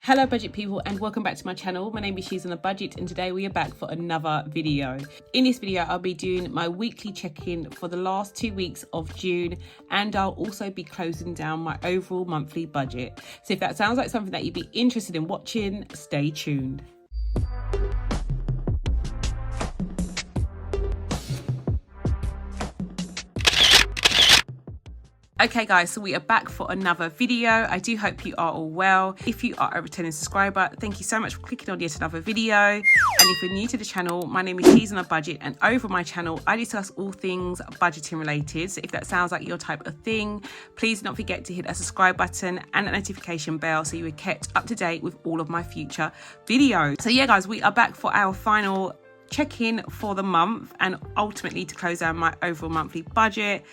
Hello budget people and welcome back to my channel. My name is She's on a Budget and today we are back for another video. In this video I'll be doing my weekly check-in for the last 2 weeks of June, and I'll also be closing down my overall monthly budget. So if that sounds like something that you'd be interested in watching, stay tuned. Okay guys, so we are back for another video. I do hope you are all well. If you are a returning subscriber, thank you so much for clicking on yet another video. And if you're new to the channel, my name is She's on a Budget, and over my channel I discuss all things budgeting related. So if that sounds like your type of thing, please don't forget to hit that subscribe button and that notification bell so you are kept up to date with all of my future videos. So yeah guys, we are back for our final check-in for the month and ultimately to close down my overall monthly budget.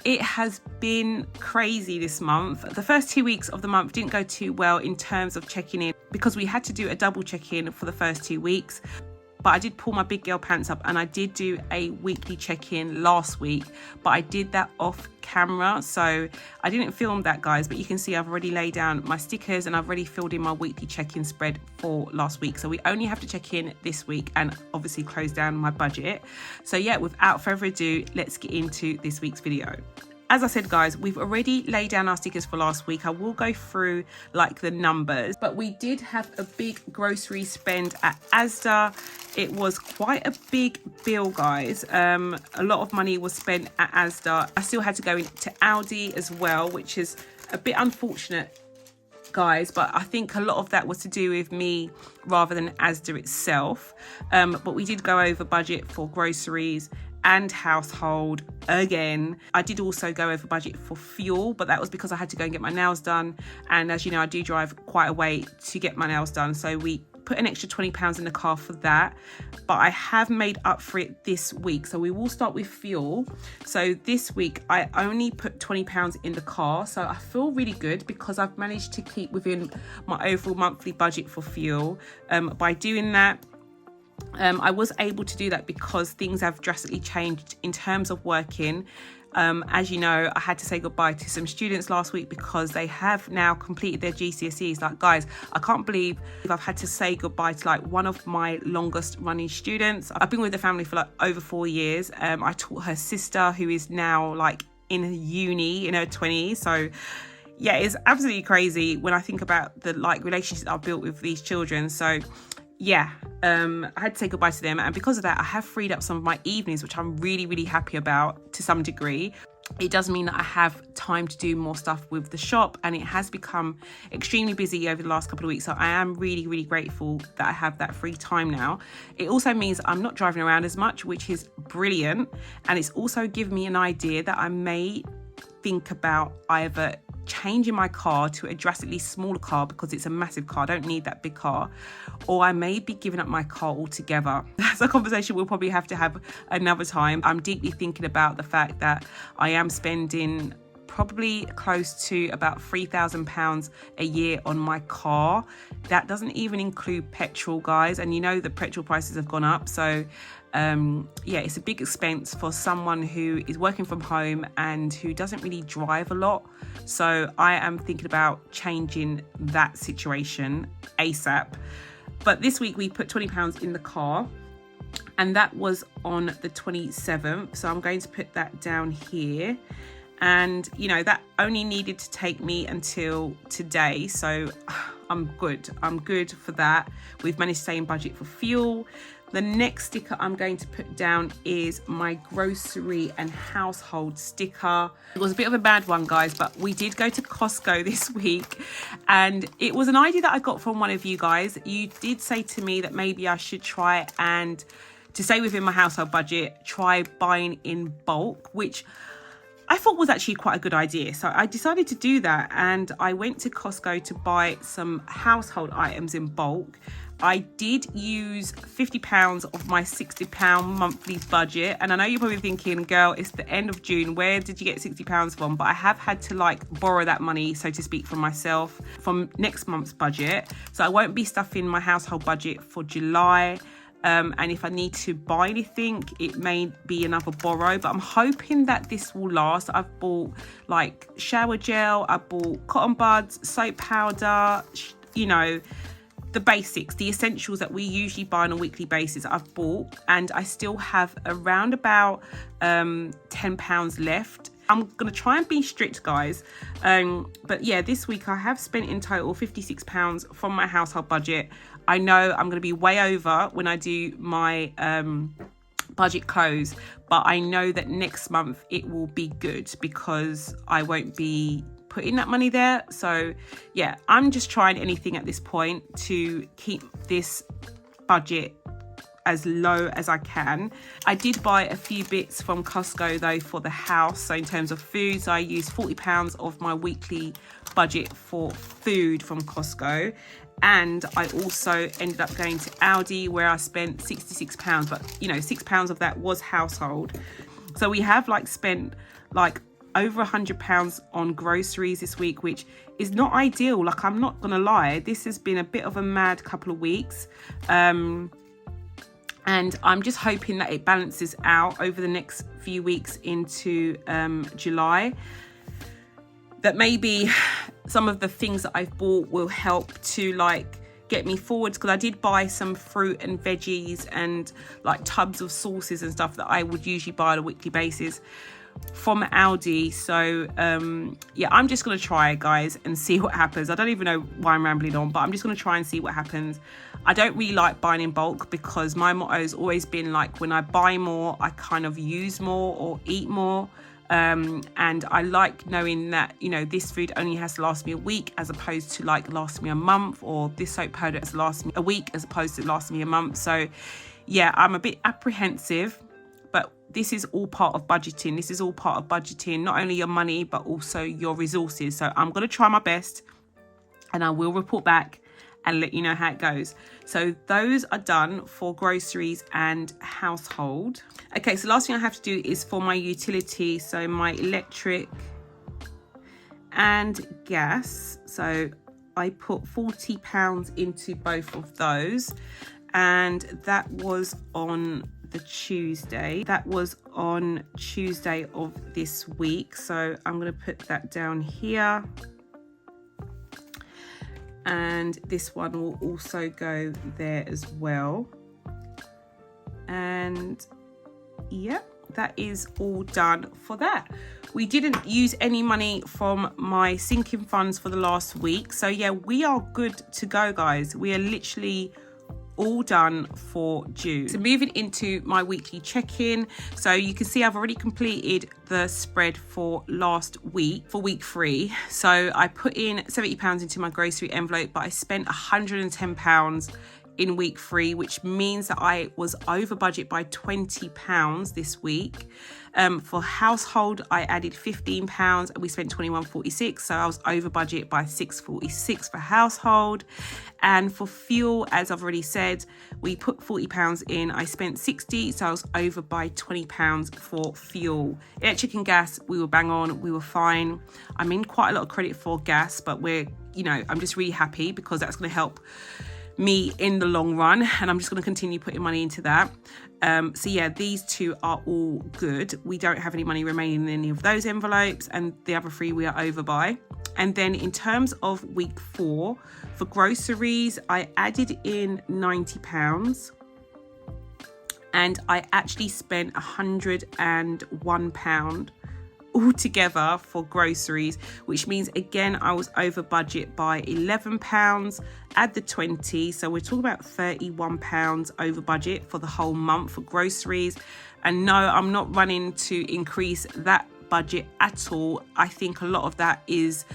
It has been crazy this month. The first 2 weeks of the month didn't go too well in terms of checking in because we had to do a double check-in for the first 2 weeks. But I did pull my big girl pants up and I did do a weekly check-in last week, but I did that off camera. So I didn't film that guys, but you can see I've already laid down my stickers and I've already filled in my weekly check-in spread for last week. So we only have to check in this week and obviously close down my budget. So yeah, without further ado, let's get into this week's video. As I said guys, we've already laid down our stickers for last week. I will go through like the numbers, but we did have a big grocery spend at Asda. It was quite a big bill guys. A lot of money was spent at Asda. I still had to go into Aldi as well, which is a bit unfortunate guys, but I think a lot of that was to do with me rather than Asda itself. But we did go over budget for groceries and household again. I did also go over budget for fuel, but that was because I had to go and get my nails done, and as you know I do drive quite a way to get my nails done, so we put an extra £20 in the car for that. But I have made up for it this week, so we will start with fuel. So this week I only put £20 in the car, so I feel really good because I've managed to keep within my overall monthly budget for fuel by doing that. I was able to do that because things have drastically changed in terms of working. As you know, I had to say goodbye to some students last week because they have now completed their GCSEs. Like guys, I can't believe I've had to say goodbye to like one of my longest running students. I've been with the family for like over 4 years. I taught her sister, who is now like in uni in her 20s. So yeah, it's absolutely crazy when I think about the like relationships I've built with these children. So yeah, I had to say goodbye to them, and because of that I have freed up some of my evenings, which I'm really happy about to some degree. It does mean that I have time to do more stuff with the shop, and it has become extremely busy over the last couple of weeks, so I am really grateful that I have that free time now. It also means I'm not driving around as much, which is brilliant, and it's also given me an idea that I may think about either changing my car to a drastically smaller car because it's a massive car, I don't need that big car, or I may be giving up my car altogether. That's a conversation we'll probably have to have another time. I'm deeply thinking about the fact that I am spending probably close to about £3,000 a year on my car. That doesn't even include petrol guys, and you know the petrol prices have gone up, so yeah, it's a big expense for someone who is working from home and who doesn't really drive a lot. So I am thinking about changing that situation ASAP. But this week we put £20 in the car, and that was on the 27th, so I'm going to put that down here. And you know that only needed to take me until today, so I'm good for that. We've managed to stay in budget for fuel. The next sticker I'm going to put down is my grocery and household sticker. It was a bit of a bad one guys, but we did go to Costco this week, and it was an idea that I got from one of you guys. You did say to me that maybe I should try and, to stay within my household budget, try buying in bulk, which I thought was actually quite a good idea. So I decided to do that, and I went to Costco to buy some household items in bulk. I did use £50 of my £60 monthly budget, and I know you're probably thinking, girl, it's the end of June, where did you get £60 from? But I have had to like borrow that money, so to speak, from myself from next month's budget. So I won't be stuffing my household budget for July. And if I need to buy anything, it may be another borrow, but I'm hoping that this will last. I've bought like shower gel, I bought cotton buds, soap powder, you know, the basics, the essentials that we usually buy on a weekly basis, I've bought, and I still have around about £10 left. I'm gonna try and be strict, guys, but yeah, this week I have spent in total £56 from my household budget. I know I'm gonna be way over when I do my budget close, but I know that next month it will be good because I won't be putting that money there. So yeah, I'm just trying anything at this point to keep this budget as low as I can. I did buy a few bits from Costco though for the house. So in terms of foods, I used £40 of my weekly budget for food from Costco. And I also ended up going to Aldi where I spent £66, but you know, £6 of that was household. So we have like spent like over £100 on groceries this week, which is not ideal. Like, I'm not gonna lie, this has been a bit of a mad couple of weeks. And I'm just hoping that it balances out over the next few weeks into July. That maybe some of the things that I've bought will help to like get me forwards, because I did buy some fruit and veggies and like tubs of sauces and stuff that I would usually buy on a weekly basis from Aldi. So yeah, I'm just gonna try it, guys, and see what happens. I don't even know why I'm rambling on, but I'm just gonna try and see what happens. I don't really like buying in bulk because my motto has always been like, when I buy more, I kind of use more or eat more. And I like knowing that, you know, this food only has to last me a week as opposed to like last me a month, or this soap powder has to last me a week as opposed to last me a month. So yeah, I'm a bit apprehensive, but this is all part of budgeting. This is all part of budgeting, not only your money, but also your resources. So I'm going to try my best and I will report back and let you know how it goes. So those are done for groceries and household. Okay, so last thing I have to do is for my utility, so my electric and gas. So I put £40 into both of those, and that was on the Tuesday. That was on Tuesday of this week. So I'm going to put that down here. And this one will also go there as well. And yeah, that is all done for that. We didn't use any money from my sinking funds for the last week. So yeah, we are good to go, guys. We are literally all done for June. So moving into my weekly check-in. So you can see I've already completed the spread for last week, for week 3. So I put in £70 into my grocery envelope, but I spent £110 in week 3, which means that I was over budget by £20 this week. For household, I added £15 and we spent £21.46, so I was over budget by £6.46 for household. And for fuel, as I've already said, we put £40 in, I spent £60, so I was over by £20 for fuel. Electric and gas, we were bang on, we were fine. I'm in quite a lot of credit for gas, but I'm just really happy because that's going to help me in the long run, and I'm just going to continue putting money into that. So yeah, these two are all good. We don't have any money remaining in any of those envelopes, and the other 3 we are over by. And then in terms of week 4, for groceries, I added in £90 and I actually spent £101 altogether for groceries, which means again I was over budget by £11. Add the 20, so we're talking about £31 over budget for the whole month for groceries. And no, I'm not running to increase that budget at all. I think a lot of that is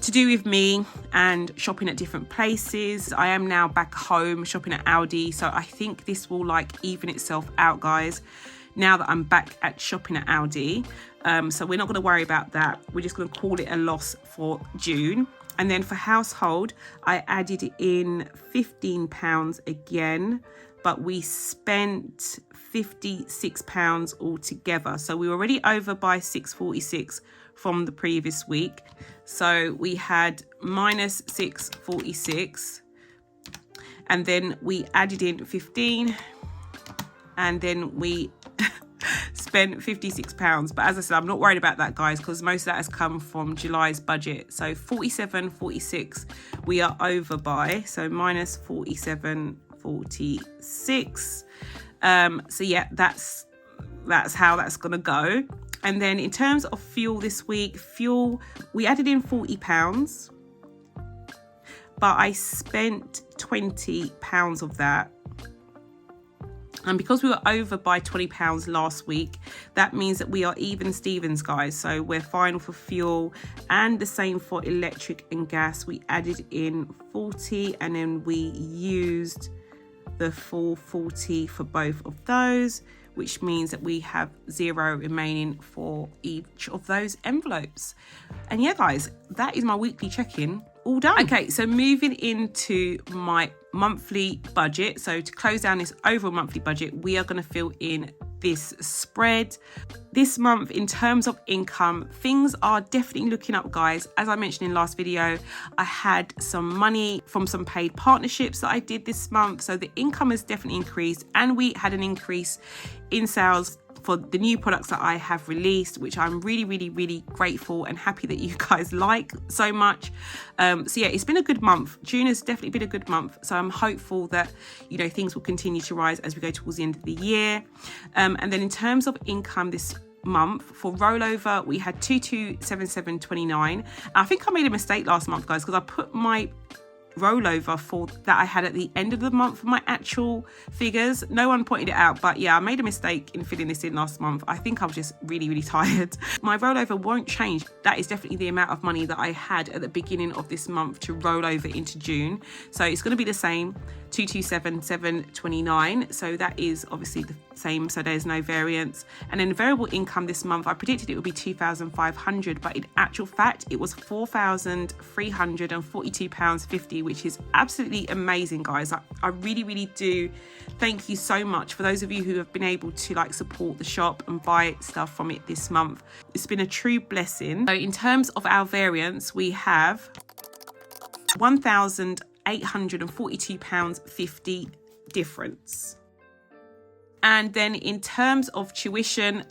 to do with me and shopping at different places. I am now back home shopping at Aldi, so I think this will like even itself out, guys, now that I'm back at shopping at Aldi. So we're not going to worry about that. We're just going to call it a loss for June. And then for household, I added in £15 again, but we spent £56 altogether. So we were already over by £6.46 from the previous week. So we had minus £6.46, and then we added in 15, and then we spent £56. But as I said, I'm not worried about that, guys, because most of that has come from July's budget. So 47.46 we are over by, so minus 47.46. So yeah, that's how that's gonna go. And then in terms of fuel this week, we added in £40, but I spent £20 of that. And because we were over by £20 last week, that means that we are even Stevens, guys. So we're fine for fuel, and the same for electric and gas. We added in 40 and then we used the full 40 for both of those, which means that we have £0 remaining for each of those envelopes. And yeah, guys, that is my weekly check-in all done. Okay, so moving into my monthly budget. So to close down this overall monthly budget, we are going to fill in this spread. This month, in terms of income, things are definitely looking up, guys. As I mentioned in last video, I had some money from some paid partnerships that I did this month. So the income has definitely increased, and we had an increase in sales for the new products that I have released, which I'm really, really, really grateful and happy that you guys like so much. So yeah, it's been a good month. June has definitely been a good month. So I'm hopeful that, you know, things will continue to rise as we go towards the end of the year. And then in terms of income this month, for rollover, we had 2277.29. I think I made a mistake last month, guys, because I put my rollover for that I had at the end of the month for my actual figures. No one pointed it out, but yeah, I made a mistake in filling this in last month. I think I was just really, really tired. My rollover won't change. That is definitely the amount of money that I had at the beginning of this month to roll over into June. So it's going to be the same, 2277.29. So that is obviously the same, so there's no variance. And then variable income this month, I predicted it would be 2,500, but in actual fact it was £4,342.50, which is absolutely amazing, guys. I really, really do thank you so much for those of you who have been able to like support the shop and buy stuff from it this month. It's been a true blessing. So in terms of our variance, we have £1,842.50 difference. And then in terms of tuition,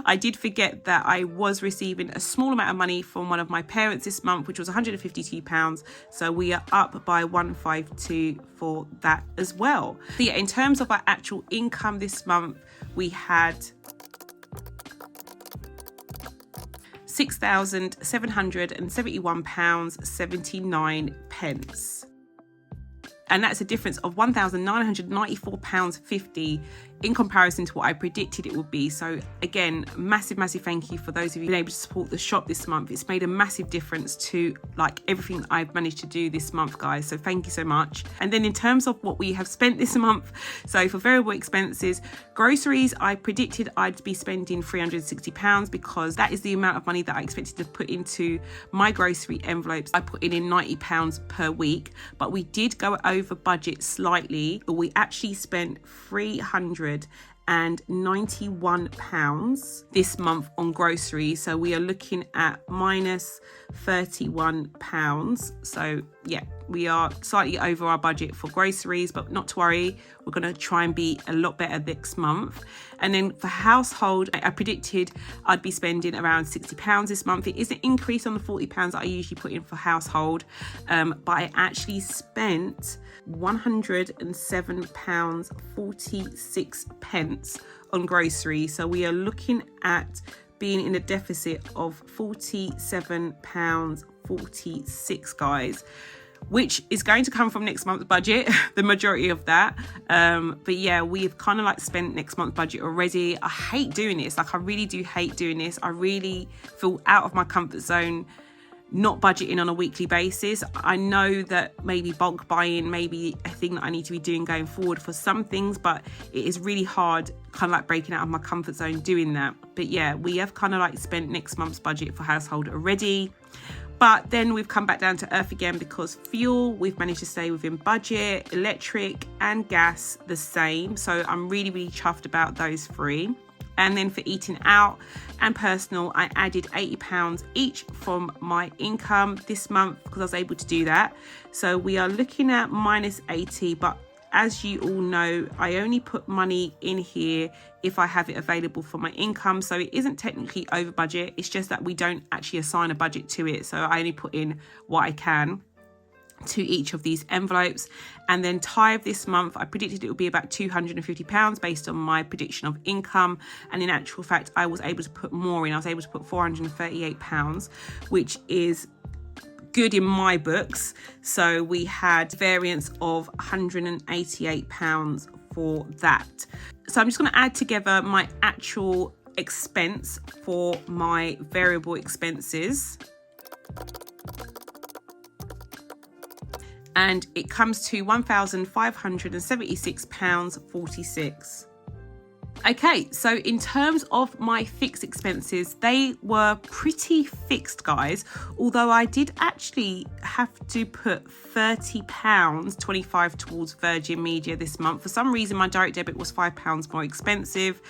I did forget that I was receiving a small amount of money from one of my parents this month, which was £152. So we are up by £152 for that as well. So yeah, in terms of our actual income this month, we had £6,771.79. And that's a difference of £1,994.50 in comparison to what I predicted it would be. So again, massive thank you for those of you who've been able to support the shop this month. It's made a massive difference to like everything that I've managed to do this month, guys. So thank you so much. And then in terms of what we have spent this month, so for variable expenses, groceries, I predicted I'd be spending £360 because that is the amount of money that I expected to put into my grocery envelopes. I put in £90 per week, but we did go over budget slightly, but we actually spent £391 this month on groceries. So we are looking at minus £31. So yeah, we are slightly over our budget for groceries, but not to worry, we're going to try and be a lot better next month. And then for household, I predicted I'd be spending around £60 this month. It is an increase on the £40 that I usually put in for household, but I actually spent £107.46 on groceries. So we are looking at being in a deficit of £47.46, guys, which is going to come from next month's budget, the majority of that. But yeah, we've kind of like spent next month's budget already. I hate doing this. Like, I really do hate doing this. I really feel out of my comfort zone not budgeting on a weekly basis. I know that maybe bulk buying may be a thing that I need to be doing going forward for some things, but it is really hard kind of like breaking out of my comfort zone doing that. But yeah, we have kind of like spent next month's budget for household already. But then we've come back down to earth again because fuel, we've managed to stay within budget, electric and gas the same. So I'm really, really chuffed about those three. And then for eating out and personal, I added £80 each from my income this month because I was able to do that. So we are looking at minus 80, but as you all know, I only put money in here if I have it available for my income. So it isn't technically over budget. It's just that we don't actually assign a budget to it. So I only put in what I can to each of these envelopes. And then tithe this month, I predicted it would be about £250 based on my prediction of income, and in actual fact I was able to put more in. I was able to put £438, which is good in my books. So we had variance of £188 for that. So I'm just going to add together my actual expense for my variable expenses, and it comes to £1,576.46. Okay, so in terms of my fixed expenses, they were pretty fixed, guys, although I did actually have to put £30.25 towards Virgin Media this month. For some reason, my direct debit was £5 more expensive.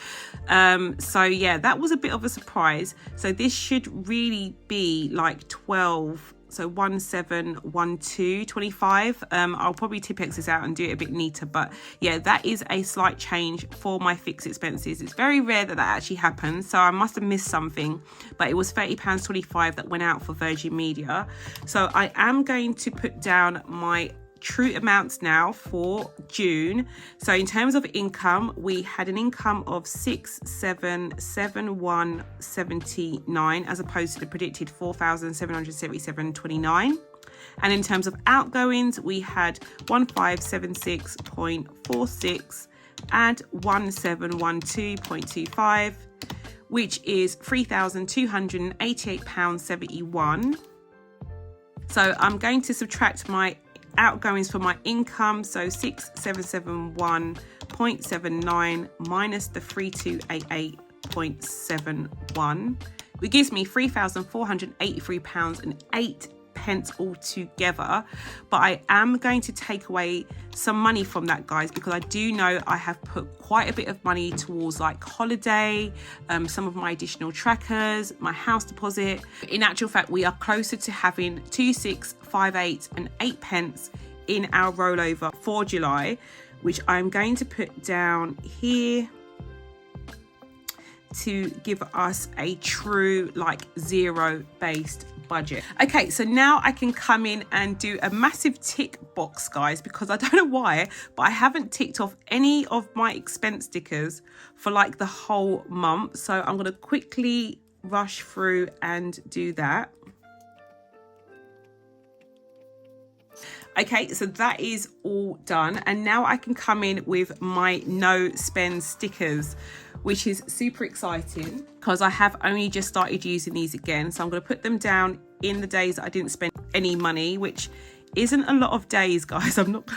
So yeah, that was a bit of a surprise. So this should really be like 12. So 1712.25. I'll probably Tipex this out and do it a bit neater, but yeah, that is a slight change for my fixed expenses. It's very rare that that actually happens, so I must have missed something, but it was £30.25 that went out for Virgin Media. So I am going to put down my true amounts now for June. So in terms of income, we had an income of 6,771.79 as opposed to the predicted 4,777.29. And in terms of outgoings, we had 1,576.46 and 1,712.25, which is £3,288.71. So I'm going to subtract my outgoings for my income, so 6,771.79 minus the 3,288.71, which gives me £3,483.08 altogether. But I am going to take away some money from that, guys, because I do know I have put quite a bit of money towards like holiday, some of my additional trackers, my house deposit. In actual fact, we are closer to having 2,658 and 8 pence in our rollover for July, which I'm going to put down here to give us a true like zero based budget. Okay, so now I can come in and do a massive tick box, guys, because I don't know why, but I haven't ticked off any of my expense stickers for like the whole month. So I'm going to quickly rush through and do that. Okay, so that is all done, and now I can come in with my no spend stickers, which is super exciting because I have only just started using these again. So I'm going to put them down in the days that I didn't spend any money, which isn't a lot of days, guys. I'm not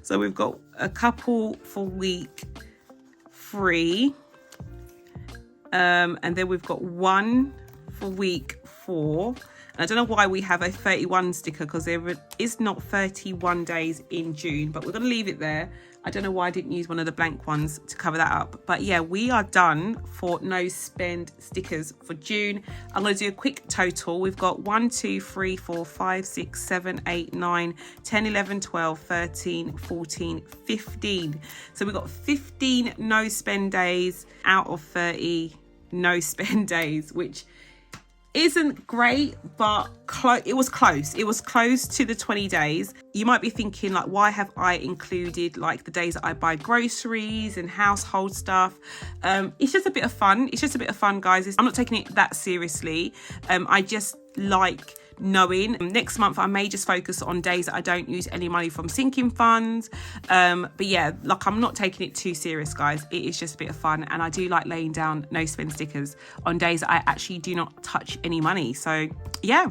so we've got a couple for week 3, and then we've got one for week 4. And I don't know why we have a 31 sticker, because there is not 31 days in June, but we're going to leave it there. I don't know why I didn't use one of the blank ones to cover that up. But yeah, we are done for no spend stickers for June. I'm going to do a quick total. We've got 1, 2, 3, 4, 5, 6, 7, 8, 9, 10, 11, 12, 13, 14, 15. So we've got 15 no spend days out of 30 no spend days, which isn't great, but it was close. It was close to the 20 days. You might be thinking, like, why have I included like the days that I buy groceries and household stuff? It's just a bit of fun. It's just a bit of fun, guys. I'm not taking it that seriously. I just like knowing. Next month I may just focus on days that I don't use any money from sinking funds, but yeah, like, I'm not taking it too serious, guys. It is just a bit of fun, and I do like laying down no spend stickers on days that I actually do not touch any money. So yeah,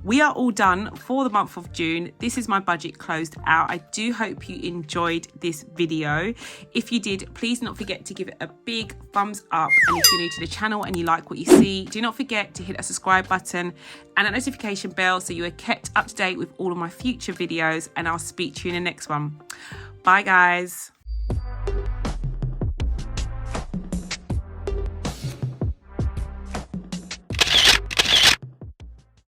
we are all done for the month of June. This is my budget closed out. I do hope you enjoyed this video. If you did, please do not forget to give it a big thumbs up, and if you're new to the channel and you like what you see, do not forget to hit that subscribe button and a notification bell so you are kept up to date with all of my future videos, and I'll speak to you in the next one. Bye, guys.